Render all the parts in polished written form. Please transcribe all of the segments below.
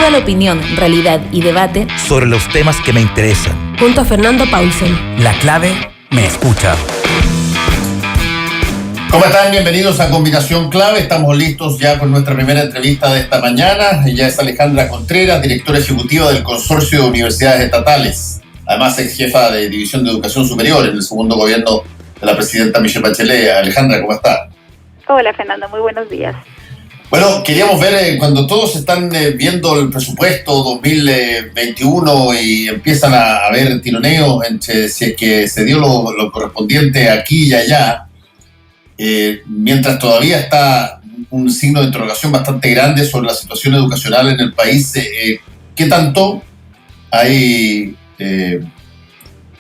Toda la opinión, realidad y debate sobre los temas que me interesan. Junto a Fernando Paulsen. La clave me escucha. ¿Cómo están? Bienvenidos a Combinación Clave. Estamos listos ya con nuestra primera entrevista de esta mañana. Ella es Alejandra Contreras, directora ejecutiva del Consorcio de Universidades Estatales. Además, ex jefa de División de Educación Superior en el segundo gobierno de la presidenta Michelle Bachelet. Alejandra, ¿cómo está? Hola, Fernando. Muy buenos días. Bueno, queríamos ver cuando todos están viendo el presupuesto 2021 y empiezan a haber tironeos entre si es que se dio lo correspondiente aquí y allá, mientras todavía está un signo de interrogación bastante grande sobre la situación educacional en el país, ¿qué tanto hay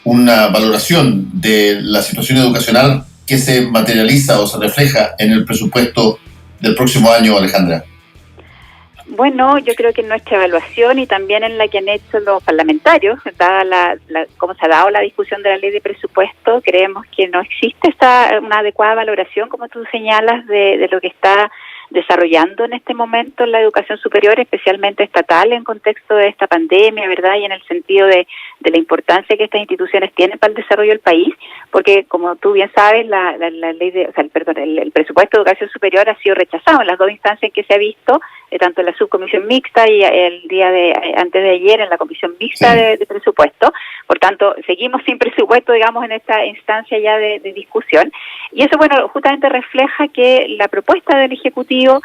una valoración de la situación educacional que se materializa o se refleja en el presupuesto del próximo año, Alejandra? Bueno, yo creo que en nuestra evaluación y también en la que han hecho los parlamentarios, dada cómo se ha dado la discusión de la ley de presupuesto, creemos que no existe una adecuada valoración, como tú señalas, de lo que está desarrollando en este momento la educación superior, especialmente estatal, en contexto de esta pandemia, ¿verdad? Y en el sentido de la importancia que estas instituciones tienen para el desarrollo del país, porque como tú bien sabes, la ley el presupuesto de educación superior ha sido rechazado en las dos instancias en que se ha visto, tanto en la subcomisión mixta y el día antes de ayer en la comisión mixta de presupuesto. Por tanto, seguimos sin presupuesto, digamos, en esta instancia ya de discusión. Y eso, bueno, justamente refleja que la propuesta del Ejecutivo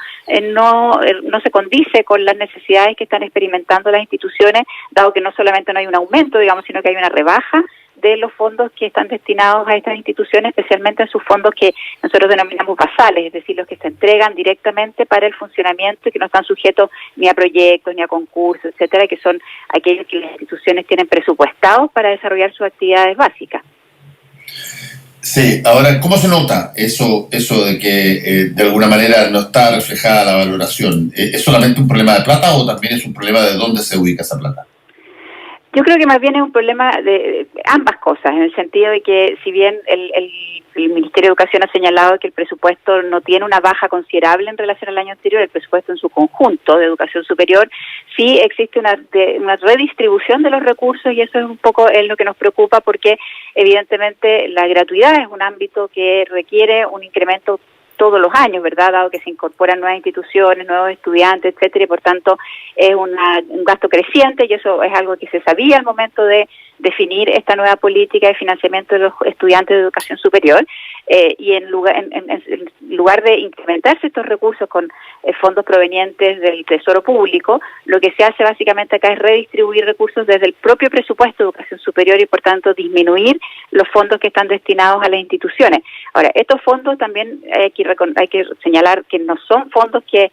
no se condice con las necesidades que están experimentando las instituciones, dado que no solamente no hay un aumento, digamos, sino que hay una rebaja de los fondos que están destinados a estas instituciones, especialmente en sus fondos que nosotros denominamos basales, es decir, los que se entregan directamente para el funcionamiento y que no están sujetos ni a proyectos, ni a concursos, etcétera, que son aquellos que las instituciones tienen presupuestados para desarrollar sus actividades básicas. Sí, ahora, ¿cómo se nota eso de que de alguna manera no está reflejada la valoración? ¿Es solamente un problema de plata o también es un problema de dónde se ubica esa plata? Yo creo que más bien es un problema de ambas cosas, en el sentido de que si bien el Ministerio de Educación ha señalado que el presupuesto no tiene una baja considerable en relación al año anterior, el presupuesto en su conjunto de educación superior, sí existe una redistribución de los recursos y eso es un poco lo que nos preocupa porque evidentemente la gratuidad es un ámbito que requiere un incremento todos los años, ¿verdad? Dado que se incorporan nuevas instituciones, nuevos estudiantes, etcétera, y por tanto es un gasto creciente y eso es algo que se sabía al momento de definir esta nueva política de financiamiento de los estudiantes de educación superior y en lugar de incrementarse estos recursos con fondos provenientes del Tesoro Público, lo que se hace básicamente acá es redistribuir recursos desde el propio presupuesto de educación superior y por tanto disminuir los fondos que están destinados a las instituciones. Ahora, estos fondos también hay que señalar que no son fondos que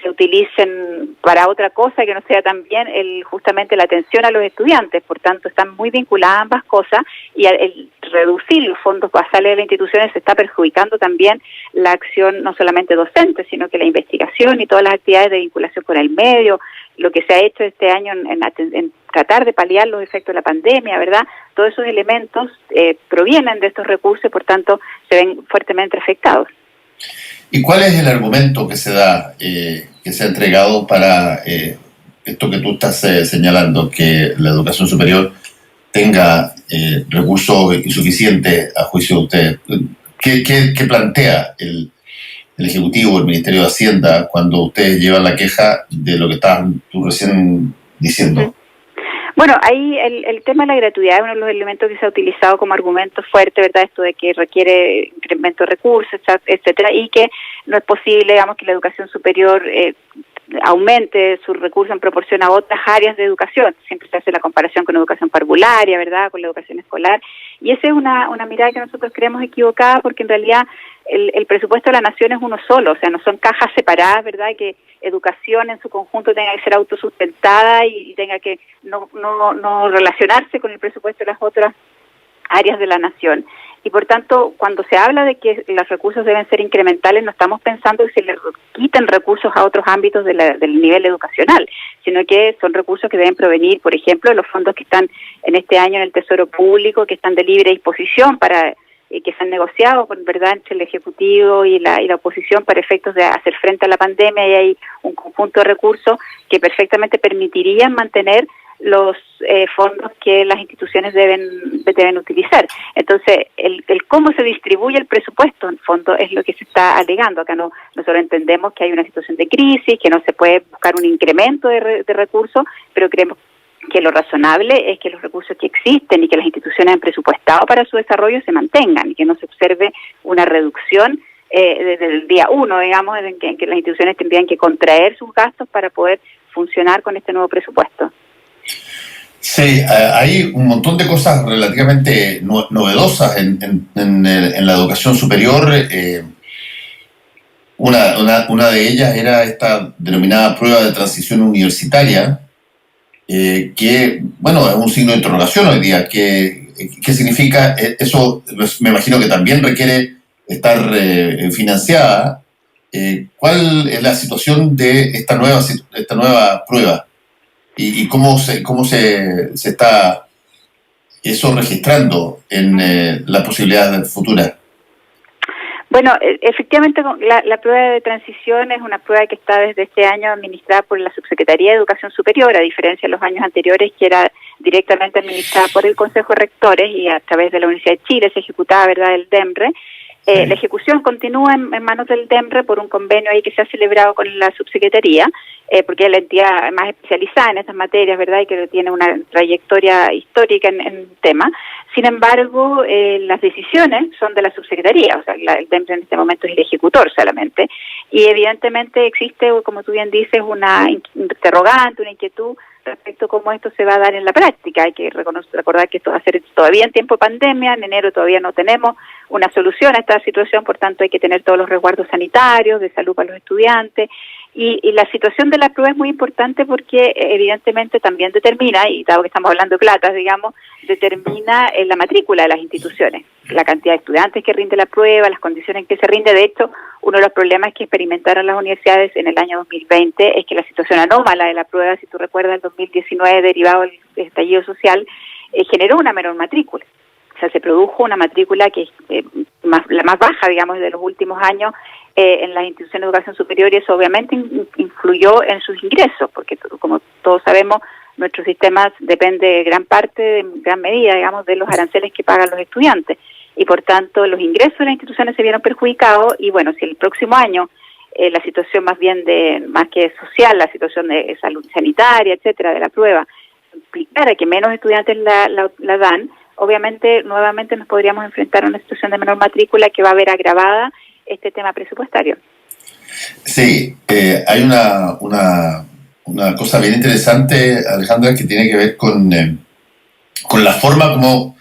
se utilicen para otra cosa que no sea también justamente la atención a los estudiantes, por tanto están muy vinculadas ambas cosas y el reducir los fondos basales de las instituciones se está perjudicando también la acción no solamente docente, sino que la investigación y todas las actividades de vinculación con el medio, lo que se ha hecho este año en tratar de paliar los efectos de la pandemia, ¿verdad? Todos esos elementos provienen de estos recursos y por tanto se ven fuertemente afectados. ¿Y cuál es el argumento que se da, que se ha entregado para esto que tú estás señalando, que la educación superior tenga recursos insuficientes a juicio de usted? ¿Qué plantea el Ejecutivo, el Ministerio de Hacienda, cuando ustedes llevan la queja de lo que estabas tú recién diciendo? Bueno, ahí el tema de la gratuidad es uno de los elementos que se ha utilizado como argumento fuerte, ¿verdad? Esto de que requiere incremento de recursos, etcétera, y que no es posible, digamos, que la educación superior aumente sus recursos en proporción a otras áreas de educación. Siempre se hace la comparación con educación parvularia, ¿verdad?, con la educación escolar. Y esa es una mirada que nosotros creemos equivocada porque en realidad el presupuesto de la nación es uno solo, o sea, no son cajas separadas, ¿verdad?, que educación en su conjunto tenga que ser autosustentada y tenga que no relacionarse con el presupuesto de las otras áreas de la nación. Y por tanto, cuando se habla de que los recursos deben ser incrementales, no estamos pensando que se le quiten recursos a otros ámbitos del nivel educacional, sino que son recursos que deben provenir, por ejemplo, de los fondos que están en este año en el Tesoro Público, que están de libre disposición para que se han negociado, ¿verdad?, entre el Ejecutivo y la oposición para efectos de hacer frente a la pandemia, y hay un conjunto de recursos que perfectamente permitirían mantener los fondos que las instituciones deben utilizar. Entonces, el cómo se distribuye el presupuesto, en fondo, es lo que se está alegando. Acá nosotros entendemos que hay una situación de crisis, que no se puede buscar un incremento de recursos, pero creemos que lo razonable es que los recursos que existen y que las instituciones han presupuestado para su desarrollo se mantengan y que no se observe una reducción desde el día 1, digamos, en que las instituciones tendrían que contraer sus gastos para poder funcionar con este nuevo presupuesto. Sí, hay un montón de cosas relativamente novedosas en la educación superior. Una de ellas era esta denominada prueba de transición universitaria, que, bueno, es un signo de interrogación hoy día. ¿Qué significa? Eso me imagino que también requiere estar financiada. ¿Cuál es la situación de esta nueva prueba? ¿Y cómo se está eso registrando en las posibilidades futuras? Bueno, efectivamente la prueba de transición es una prueba que está desde este año administrada por la Subsecretaría de Educación Superior, a diferencia de los años anteriores, que era directamente administrada por el Consejo de Rectores y a través de la Universidad de Chile se ejecutaba, ¿verdad?, el DEMRE. La ejecución continúa en manos del DEMRE por un convenio ahí que se ha celebrado con la Subsecretaría, porque es la entidad más especializada en estas materias, ¿verdad?, y que tiene una trayectoria histórica en el tema. Sin embargo, las decisiones son de la Subsecretaría, o sea, el DEMRE en este momento es el ejecutor solamente, y evidentemente existe, como tú bien dices, una interrogante, una inquietud respecto a cómo esto se va a dar en la práctica. Hay que recordar que esto va a ser todavía en tiempo de pandemia, en enero todavía no tenemos una solución a esta situación, por tanto hay que tener todos los resguardos sanitarios, de salud para los estudiantes, y la situación de la prueba es muy importante porque evidentemente también determina, y dado que estamos hablando de platas, digamos, determina la matrícula de las instituciones, la cantidad de estudiantes que rinde la prueba, las condiciones en que se rinde. De hecho, uno de los problemas que experimentaron las universidades en el año 2020 es que la situación anómala de la prueba, si tú recuerdas, el 2019, derivado del estallido social, generó una menor matrícula. O sea, se produjo una matrícula que es la más baja, digamos, de los últimos años en las instituciones de educación superior, y eso obviamente influyó en sus ingresos, porque como todos sabemos, nuestro sistema depende en gran medida, digamos, de los aranceles que pagan los estudiantes, y por tanto los ingresos de las instituciones se vieron perjudicados. Y bueno, si el próximo año la situación más que social, la situación de salud sanitaria, etcétera, de la prueba, implicara que menos estudiantes la dan, obviamente nuevamente nos podríamos enfrentar a una situación de menor matrícula que va a ver agravada este tema presupuestario. Sí, hay una cosa bien interesante, Alejandra, que tiene que ver con la forma como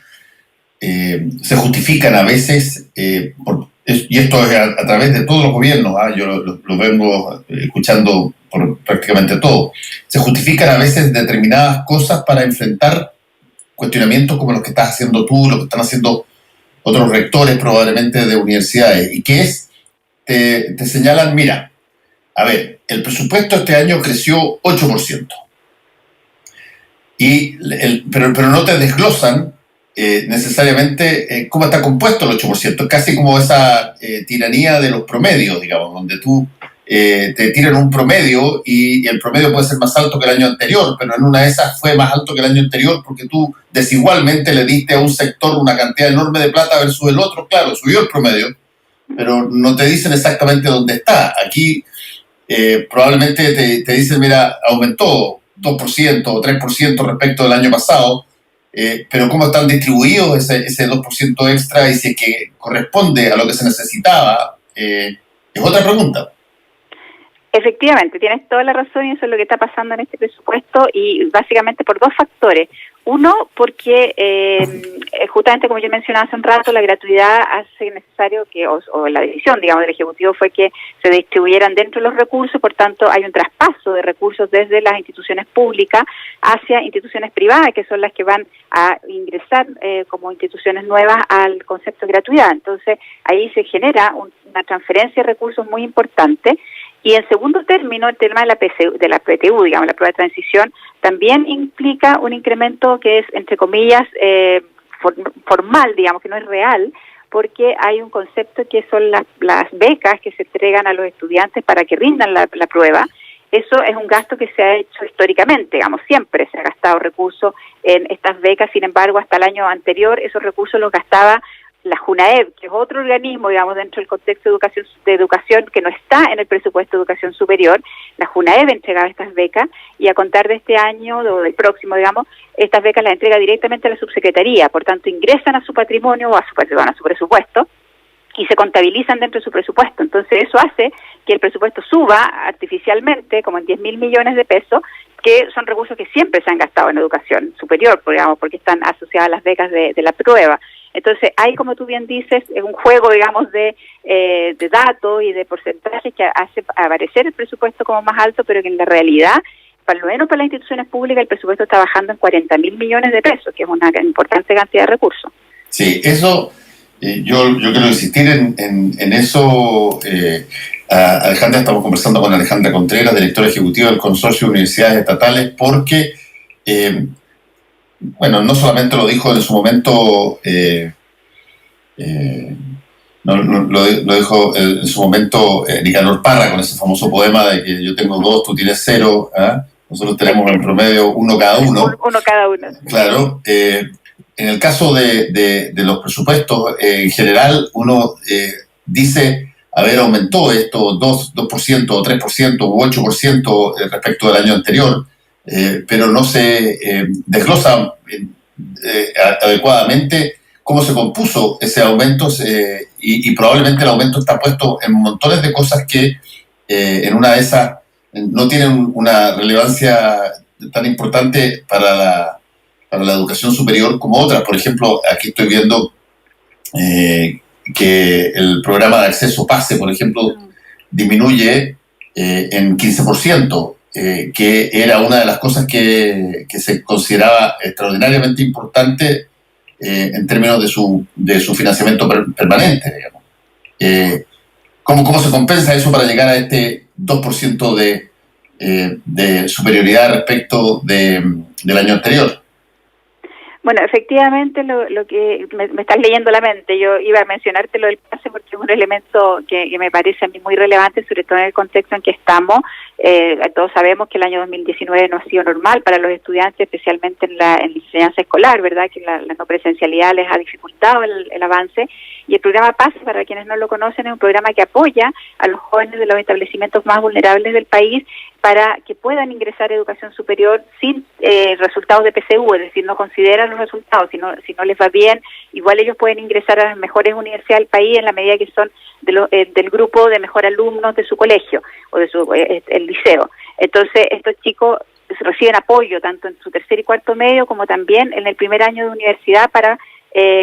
se justifican a veces, y esto es a través de todos los gobiernos, yo lo vengo escuchando por prácticamente todo, se justifican a veces determinadas cosas para enfrentar cuestionamientos como los que estás haciendo tú, los que están haciendo otros rectores probablemente de universidades, y que te señalan, mira, a ver, el presupuesto este año creció 8%, pero no te desglosan necesariamente cómo está compuesto el 8%, casi como esa tiranía de los promedios, digamos, donde tú te tiran un promedio y el promedio puede ser más alto que el año anterior, pero en una de esas fue más alto que el año anterior porque tú desigualmente le diste a un sector una cantidad enorme de plata versus el otro. Claro, subió el promedio, pero no te dicen exactamente dónde está. Aquí probablemente te dicen, mira, aumentó 2% o 3% respecto del año pasado, pero cómo están distribuidos ese 2% extra y si es que corresponde a lo que se necesitaba, es otra pregunta. Efectivamente, tienes toda la razón, y eso es lo que está pasando en este presupuesto, y básicamente por dos factores. Uno, porque justamente como yo mencionaba hace un rato, la gratuidad hace necesario que, o la decisión, digamos, del Ejecutivo fue que se distribuyeran dentro de los recursos, por tanto hay un traspaso de recursos desde las instituciones públicas hacia instituciones privadas, que son las que van a ingresar como instituciones nuevas al concepto de gratuidad. Entonces ahí se genera una transferencia de recursos muy importante. Y en segundo término, el tema de la PTU, digamos, la prueba de transición, también implica un incremento que es, entre comillas, formal, digamos, que no es real, porque hay un concepto que son las becas que se entregan a los estudiantes para que rindan la prueba. Eso es un gasto que se ha hecho históricamente, digamos, siempre se ha gastado recursos en estas becas. Sin embargo, hasta el año anterior esos recursos los gastaba la JUNAEB, que es otro organismo, digamos, dentro del contexto de educación que no está en el presupuesto de educación superior. La JUNAEB entregaba estas becas y a contar de este año o del próximo, digamos, estas becas las entrega directamente a la subsecretaría, por tanto ingresan a su patrimonio o a su presupuesto y se contabilizan dentro de su presupuesto. Entonces eso hace que el presupuesto suba artificialmente como en 10.000 millones de pesos, que son recursos que siempre se han gastado en educación superior, digamos, porque están asociadas a las becas de la prueba. Entonces hay, como tú bien dices, un juego, digamos, de datos y de porcentajes que hace aparecer el presupuesto como más alto, pero que en la realidad, por lo menos para las instituciones públicas, el presupuesto está bajando en 40.000 millones de pesos, que es una importante cantidad de recursos. Sí, eso, yo quiero insistir en eso. Alejandra, estamos conversando con Alejandra Contreras, directora ejecutiva del Consorcio de Universidades Estatales, porque, bueno, no solamente lo dijo en su momento, lo dijo en su momento Nicanor Parra con ese famoso poema de que yo tengo 2, tú tienes 0, ¿eh? Nosotros tenemos en promedio 1 cada uno. Uno cada uno. Claro. En el caso de los presupuestos, en general uno dice, a ver, aumentó esto 2% o 3% u 8% respecto del año anterior, pero no se desglosa adecuadamente cómo se compuso ese aumento, y probablemente el aumento está puesto en montones de cosas que en una de esas no tienen una relevancia tan importante para la educación superior como otras. Por ejemplo, aquí estoy viendo que el programa de acceso PASE, por ejemplo, disminuye en 15%, que era una de las cosas que se consideraba extraordinariamente importante en términos de su financiamiento permanente, digamos. ¿Cómo se compensa eso para llegar a este 2% de superioridad respecto del año anterior? Bueno, efectivamente, lo que me estás leyendo la mente. Yo iba a mencionarte lo del pase porque es un elemento que me parece a mí muy relevante, sobre todo en el contexto en que estamos. Todos sabemos que el año 2019 no ha sido normal para los estudiantes, especialmente en la enseñanza escolar, ¿verdad? Que la no presencialidad les ha dificultado el avance. Y el programa PASE, para quienes no lo conocen, es un programa que apoya a los jóvenes de los establecimientos más vulnerables del país para que puedan ingresar a educación superior sin resultados de PSU, es decir, no consideran los resultados, si no les va bien, igual ellos pueden ingresar a las mejores universidades del país en la medida que son del grupo de mejor alumnos de su colegio o de el liceo. Entonces, estos chicos reciben apoyo tanto en su tercer y cuarto medio como también en el primer año de universidad para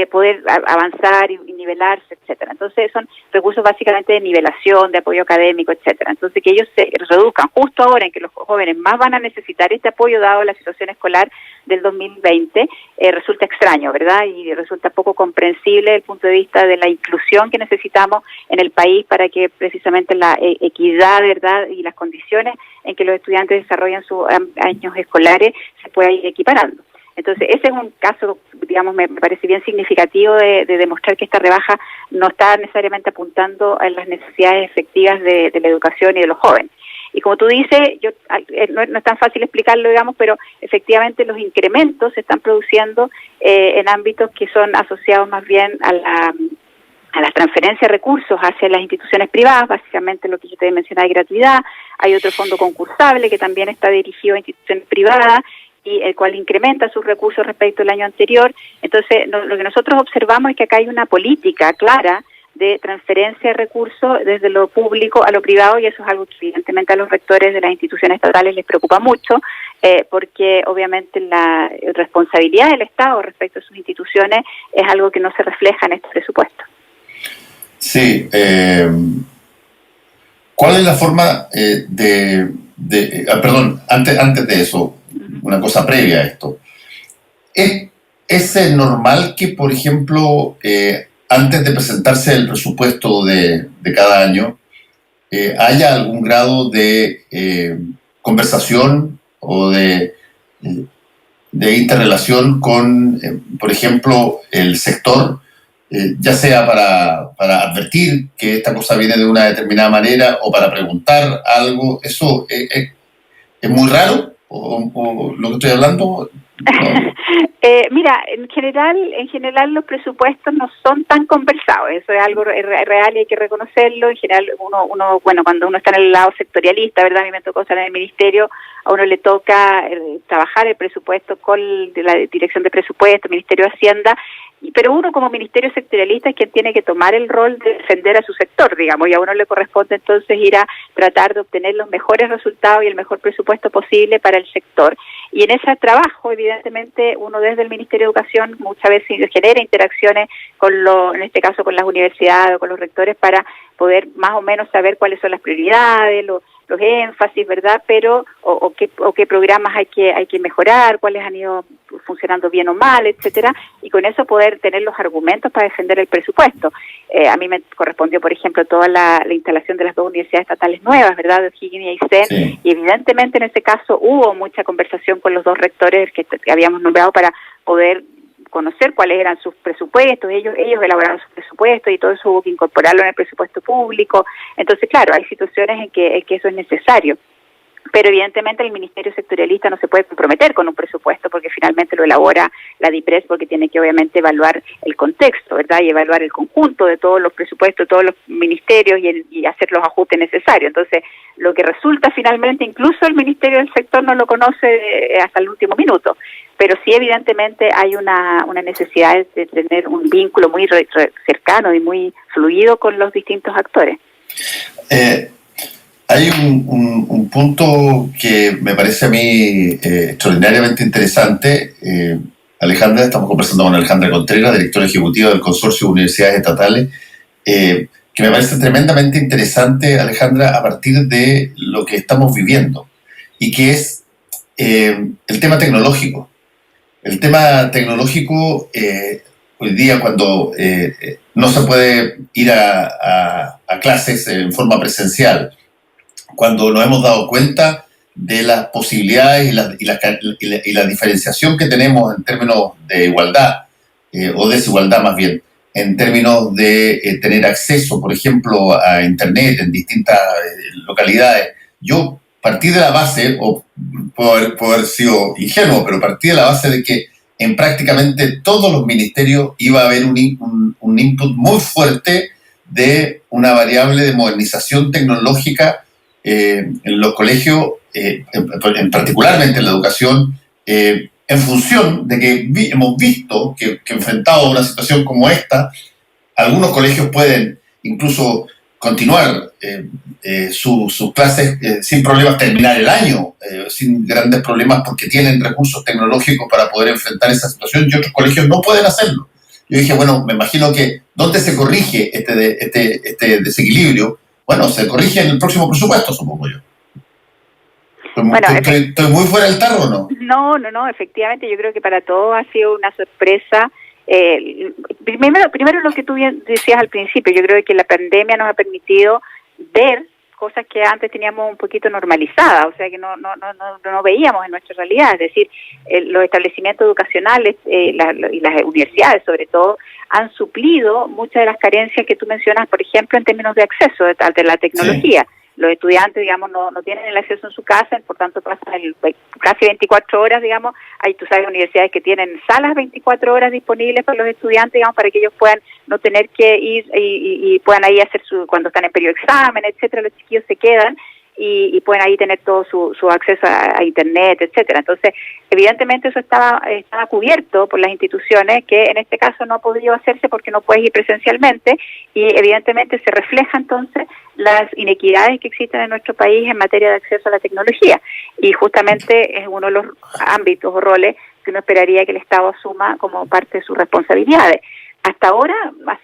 poder avanzar y nivelarse, etcétera. Entonces son recursos básicamente de nivelación, de apoyo académico, etcétera. Entonces que ellos se reduzcan justo ahora en que los jóvenes más van a necesitar este apoyo dado la situación escolar del 2020, resulta extraño, ¿verdad? Y resulta poco comprensible desde el punto de vista de la inclusión que necesitamos en el país para que precisamente la equidad, ¿verdad? Y las condiciones en que los estudiantes desarrollan sus años escolares se pueda ir equiparando. Entonces, ese es un caso, digamos, me parece bien significativo de demostrar que esta rebaja no está necesariamente apuntando a las necesidades efectivas de la educación y de los jóvenes. Y como tú dices, no es tan fácil explicarlo, digamos, pero efectivamente los incrementos se están produciendo en ámbitos que son asociados más bien a la transferencia de recursos hacia las instituciones privadas, básicamente lo que yo te mencionaba de gratuidad. Hay otro fondo concursable que también está dirigido a instituciones privadas, y el cual incrementa sus recursos respecto al año anterior. Entonces, lo que nosotros observamos es que acá hay una política clara de transferencia de recursos desde lo público a lo privado, y eso es algo que evidentemente a los rectores de las instituciones estatales les preocupa mucho, porque obviamente la responsabilidad del Estado respecto a sus instituciones es algo que no se refleja en este presupuesto. Sí. ¿Cuál es la forma perdón, antes de eso, una cosa previa a esto? ¿Es normal que, por ejemplo, antes de presentarse el presupuesto de cada año, haya algún grado de conversación o de interrelación con, por ejemplo, el sector ya sea para advertir que esta cosa viene de una determinada manera o para preguntar algo, eso es muy raro, o lo que estoy hablando. No. Mira, en general los presupuestos no son tan conversados, eso es algo real y hay que reconocerlo. En general uno cuando uno está en el lado sectorialista, ¿verdad? A mí me tocó estar en el ministerio, a uno le toca trabajar el presupuesto con la Dirección de Presupuesto, Ministerio de Hacienda, pero uno como ministerio sectorialista es quien tiene que tomar el rol de defender a su sector, digamos, y a uno le corresponde entonces ir a tratar de obtener los mejores resultados y el mejor presupuesto posible para el sector. Y en ese trabajo, evidentemente, uno desde el Ministerio de Educación muchas veces genera interacciones en este caso con las universidades o con los rectores para poder más o menos saber cuáles son las prioridades, los énfasis, ¿verdad? Pero o qué programas hay que mejorar, cuáles han ido funcionando bien o mal, etcétera, y con eso poder tener los argumentos para defender el presupuesto. A mí me correspondió, por ejemplo, toda la instalación de las 2 universidades estatales nuevas, ¿verdad? De O'Higgins y Aysén, sí. Y evidentemente en ese caso hubo mucha conversación con los 2 rectores que habíamos nombrado para poder conocer cuáles eran sus presupuestos. Ellos elaboraron sus presupuestos y todo eso hubo que incorporarlo en el presupuesto público. Entonces, claro, hay situaciones en que eso es necesario. Pero evidentemente el Ministerio Sectorialista no se puede comprometer con un presupuesto porque finalmente lo elabora la DIPRES, porque tiene que obviamente evaluar el contexto, ¿verdad? Y evaluar el conjunto de todos los presupuestos, todos los ministerios y hacer los ajustes necesarios. Entonces, lo que resulta finalmente, incluso el Ministerio del Sector no lo conoce hasta el último minuto. Pero sí, evidentemente, hay una necesidad de tener un vínculo muy cercano y muy fluido con los distintos actores. Hay un punto que me parece a mí extraordinariamente interesante. Alejandra, estamos conversando con Alejandra Contreras, directora ejecutiva del Consorcio de Universidades Estatales, que me parece tremendamente interesante, Alejandra, a partir de lo que estamos viviendo, y que es el tema tecnológico. El tema tecnológico, hoy día cuando no se puede ir a clases en forma presencial, cuando nos hemos dado cuenta de las posibilidades y la diferenciación que tenemos en términos de igualdad, o desigualdad más bien, en términos de tener acceso, por ejemplo, a Internet en distintas localidades. Yo partí de la base, o puedo haber sido ingenuo, pero partí de la base de que en prácticamente todos los ministerios iba a haber un input muy fuerte de una variable de modernización tecnológica en los colegios, particularmente en la educación, en función de que hemos visto que enfrentado a una situación como esta, algunos colegios pueden incluso continuar sus clases sin problemas, terminar el año sin grandes problemas porque tienen recursos tecnológicos para poder enfrentar esa situación, y otros colegios no pueden hacerlo. Yo dije, bueno, me imagino que ¿dónde se corrige este desequilibrio? Bueno, se corrige en el próximo presupuesto, supongo yo. ¿Estoy muy fuera del tarro o no? No, efectivamente, yo creo que para todos ha sido una sorpresa. Primero lo que tú bien decías al principio, yo creo que la pandemia nos ha permitido ver cosas que antes teníamos un poquito normalizadas, o sea que no veíamos en nuestra realidad. Es decir, los establecimientos educacionales y las universidades sobre todo han suplido muchas de las carencias que tú mencionas, por ejemplo, en términos de acceso de la tecnología. Sí. Los estudiantes, digamos, no tienen el acceso en su casa, por tanto pasan casi 24 horas, digamos. Hay, tú sabes, universidades que tienen salas 24 horas disponibles para los estudiantes, digamos, para que ellos puedan no tener que ir y puedan ahí hacer cuando están en periodo de examen, etcétera, los chiquillos se quedan y pueden ahí tener todo su acceso a Internet, etcétera. Entonces, evidentemente eso estaba cubierto por las instituciones, que en este caso no ha podido hacerse porque no puedes ir presencialmente, y evidentemente se refleja entonces las inequidades que existen en nuestro país en materia de acceso a la tecnología, y justamente es uno de los ámbitos o roles que uno esperaría que el Estado asuma como parte de sus responsabilidades. Hasta ahora no ha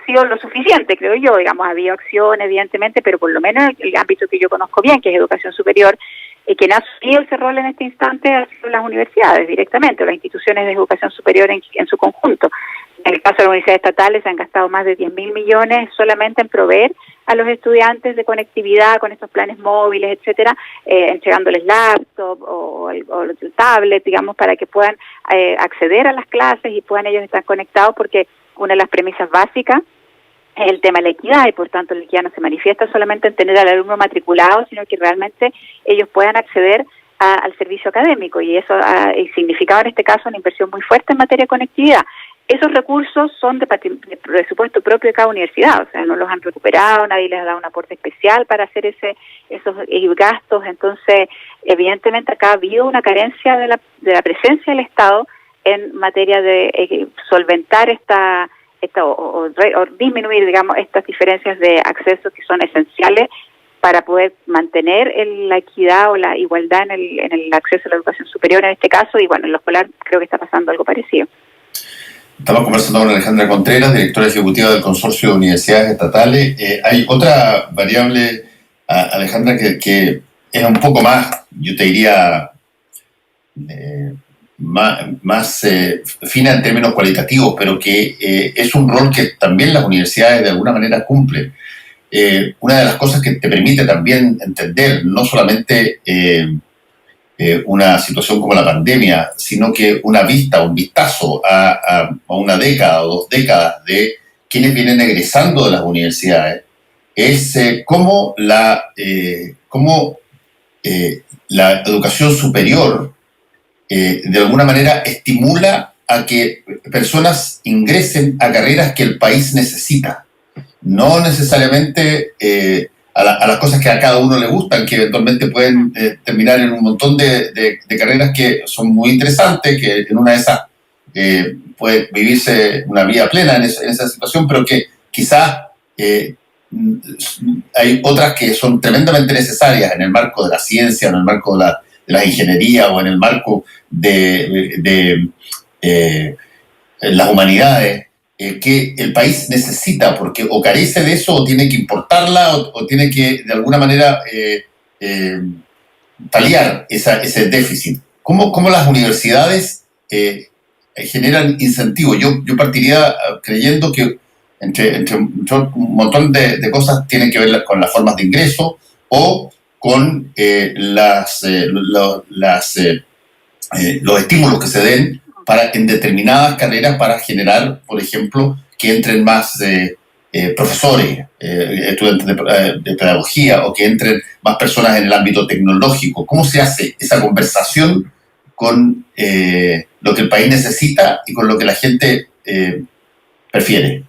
sido lo suficiente, creo yo. Digamos, ha habido acción, evidentemente, pero por lo menos el ámbito que yo conozco bien, que es educación superior, quien ha asumido ese rol en este instante han sido las universidades directamente, o las instituciones de educación superior en su conjunto. En el caso de las universidades estatales se han gastado más de 10.000 millones solamente en proveer a los estudiantes de conectividad con estos planes móviles, etcétera, entregándoles laptop o tablet, digamos, para que puedan acceder a las clases y puedan ellos estar conectados, porque una de las premisas básicas es el tema de la equidad, y por tanto la equidad no se manifiesta solamente en tener al alumno matriculado, sino que realmente ellos puedan acceder al servicio académico, y eso significaba en este caso una inversión muy fuerte en materia de conectividad. Esos recursos son de presupuesto propio de cada universidad, o sea, no los han recuperado, nadie les ha dado un aporte especial para hacer esos gastos. Entonces, evidentemente acá ha habido una carencia de la presencia del Estado en materia de solventar o disminuir, digamos, estas diferencias de acceso que son esenciales para poder mantener la equidad o la igualdad en el acceso a la educación superior en este caso, y bueno, en lo escolar creo que está pasando algo parecido. Estamos conversando con Alejandra Contreras, directora ejecutiva del Consorcio de Universidades Estatales. Hay otra variable, Alejandra, que es un poco más, yo te diría, más fina en términos cualitativos, pero que es un rol que también las universidades de alguna manera cumplen. Una de las cosas que te permite también entender no solamente una situación como la pandemia, sino que una vista, un vistazo a una década o 2 décadas de quienes vienen egresando de las universidades, es cómo la educación superior de alguna manera estimula a que personas ingresen a carreras que el país necesita. No necesariamente a las cosas que a cada uno le gustan, que eventualmente pueden terminar en un montón de carreras que son muy interesantes, que en una de esas puede vivirse una vida plena en esa situación, pero que quizás hay otras que son tremendamente necesarias en el marco de la ciencia, en el marco de la ingeniería o en el marco de las humanidades, que el país necesita, porque o carece de eso, o tiene que importarla, o tiene que, de alguna manera, paliar ese déficit. ¿Cómo las universidades generan incentivos? Yo partiría creyendo que entre un montón de cosas tienen que ver con las formas de ingreso o con los estímulos que se den en determinadas carreras para generar, por ejemplo, que entren más profesores, estudiantes de pedagogía, o que entren más personas en el ámbito tecnológico. ¿Cómo se hace esa conversación con lo que el país necesita y con lo que la gente prefiere?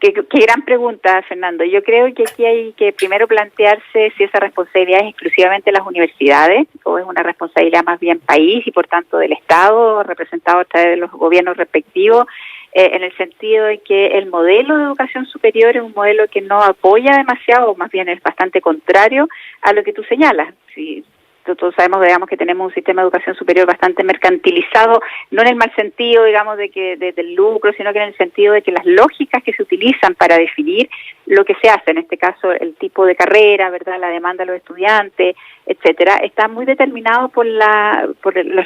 Qué gran pregunta, Fernando. Yo creo que aquí hay que primero plantearse si esa responsabilidad es exclusivamente de las universidades o es una responsabilidad más bien país y por tanto del Estado, representado a través de los gobiernos respectivos, en el sentido de que el modelo de educación superior es un modelo que no apoya demasiado, o más bien es bastante contrario a lo que tú señalas. Si todos sabemos, digamos, que tenemos un sistema de educación superior bastante mercantilizado, no en el mal sentido, digamos, del lucro, sino que en el sentido de que las lógicas que se utilizan para definir lo que se hace, en este caso el tipo de carrera, ¿verdad?, la demanda de los estudiantes, etcétera, está muy determinado por las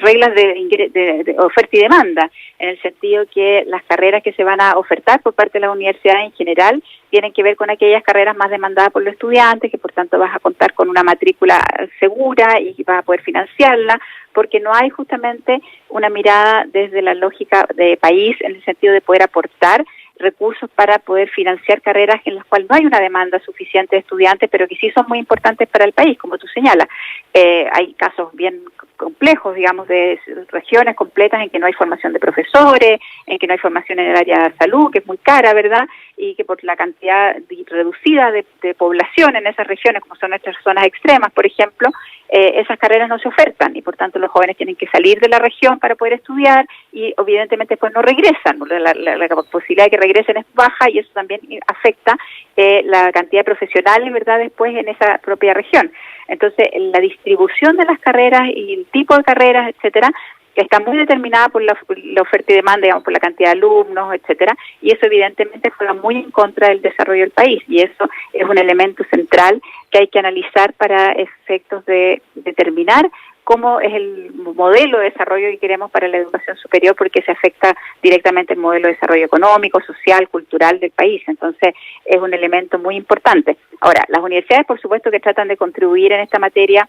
reglas de oferta y demanda, en el sentido que las carreras que se van a ofertar por parte de la universidad en general tienen que ver con aquellas carreras más demandadas por los estudiantes, que por tanto vas a contar con una matrícula segura y vas a poder financiarla, porque no hay justamente una mirada desde la lógica de país en el sentido de poder aportar recursos para poder financiar carreras en las cuales no hay una demanda suficiente de estudiantes, pero que sí son muy importantes para el país, como tú señalas. Hay casos bien complejos, digamos, de regiones completas en que no hay formación de profesores, en que no hay formación en el área de salud, que es muy cara, ¿verdad?, y que por la cantidad reducida de población en esas regiones, como son nuestras zonas extremas, por ejemplo, esas carreras no se ofertan y por tanto los jóvenes tienen que salir de la región para poder estudiar y evidentemente después no regresan, la posibilidad de que regresen es baja y eso también afecta la cantidad de profesionales, ¿verdad?, después en esa propia región. Entonces, la distribución de las carreras y el tipo de carreras, etcétera, que está muy determinada por la oferta y demanda, digamos, por la cantidad de alumnos, etcétera, y eso evidentemente juega muy en contra del desarrollo del país, y eso es un elemento central que hay que analizar para efectos de determinar cómo es el modelo de desarrollo que queremos para la educación superior, porque se afecta directamente el modelo de desarrollo económico, social, cultural del país. Entonces, es un elemento muy importante. Ahora, las universidades, por supuesto, que tratan de contribuir en esta materia,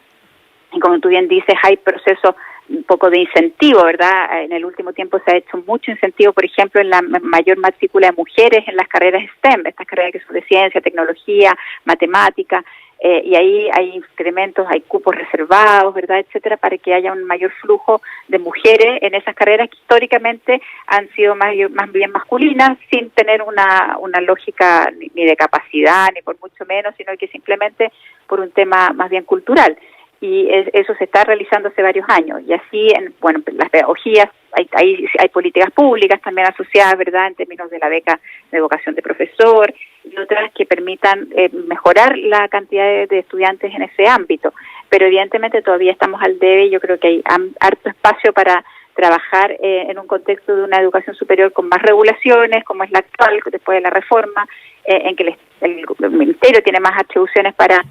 y como tú bien dices, hay procesos un poco de incentivo, ¿verdad? En el último tiempo se ha hecho mucho incentivo, por ejemplo, en la mayor matrícula de mujeres en las carreras STEM, estas carreras que son de ciencia, tecnología, matemática, y ahí hay incrementos, hay cupos reservados, ¿verdad?, etcétera, para que haya un mayor flujo de mujeres en esas carreras que históricamente han sido más bien masculinas, sin tener una lógica ni de capacidad, ni por mucho menos, sino que simplemente por un tema más bien cultural. Y eso se está realizando hace varios años. Y así, en las pedagogías, hay políticas públicas también asociadas, ¿verdad?, en términos de la beca de vocación de profesor y otras que permitan mejorar la cantidad de estudiantes en ese ámbito. Pero evidentemente todavía estamos al debe y yo creo que hay harto espacio para trabajar en un contexto de una educación superior con más regulaciones, como es la actual, después de la reforma, en que el Ministerio tiene más atribuciones para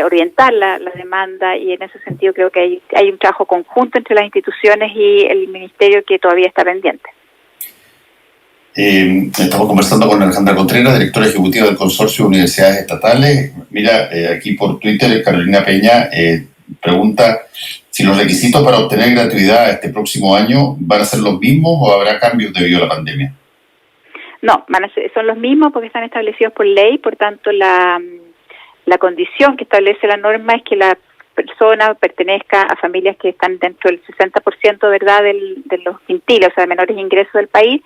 orientar la demanda, y en ese sentido creo que hay un trabajo conjunto entre las instituciones y el Ministerio que todavía está pendiente. Estamos conversando con Alejandra Contreras, directora ejecutiva del Consorcio de Universidades Estatales. Mira, aquí por Twitter, Carolina Peña pregunta si los requisitos para obtener gratuidad este próximo año van a ser los mismos o habrá cambios debido a la pandemia. No, son los mismos porque están establecidos por ley, por tanto la condición que establece la norma es que la persona pertenezca a familias que están dentro del 60%, ¿verdad?, de los quintiles, o sea, de menores ingresos del país,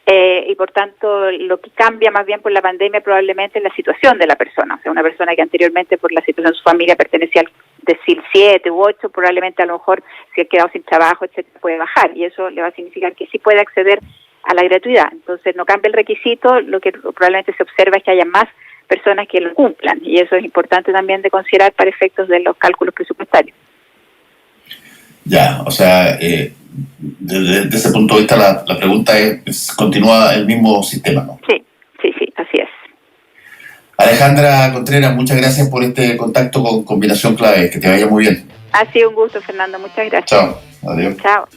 y por tanto lo que cambia más bien por la pandemia probablemente es la situación de la persona. O sea, una persona que anteriormente por la situación de su familia pertenecía al decir 7 u 8, probablemente a lo mejor si ha quedado sin trabajo, etcétera, puede bajar, y eso le va a significar que sí puede acceder a la gratuidad. Entonces no cambia el requisito, lo que probablemente se observa es que haya más personas que lo cumplan, y eso es importante también de considerar para efectos de los cálculos presupuestarios. Ya, o sea, desde ese punto de vista la pregunta continúa el mismo sistema, ¿no? Sí, así es. Alejandra Contreras, muchas gracias por este contacto con Combinación Clave, que te vaya muy bien. Ha sido un gusto, Fernando, muchas gracias. Chao, adiós. Chao.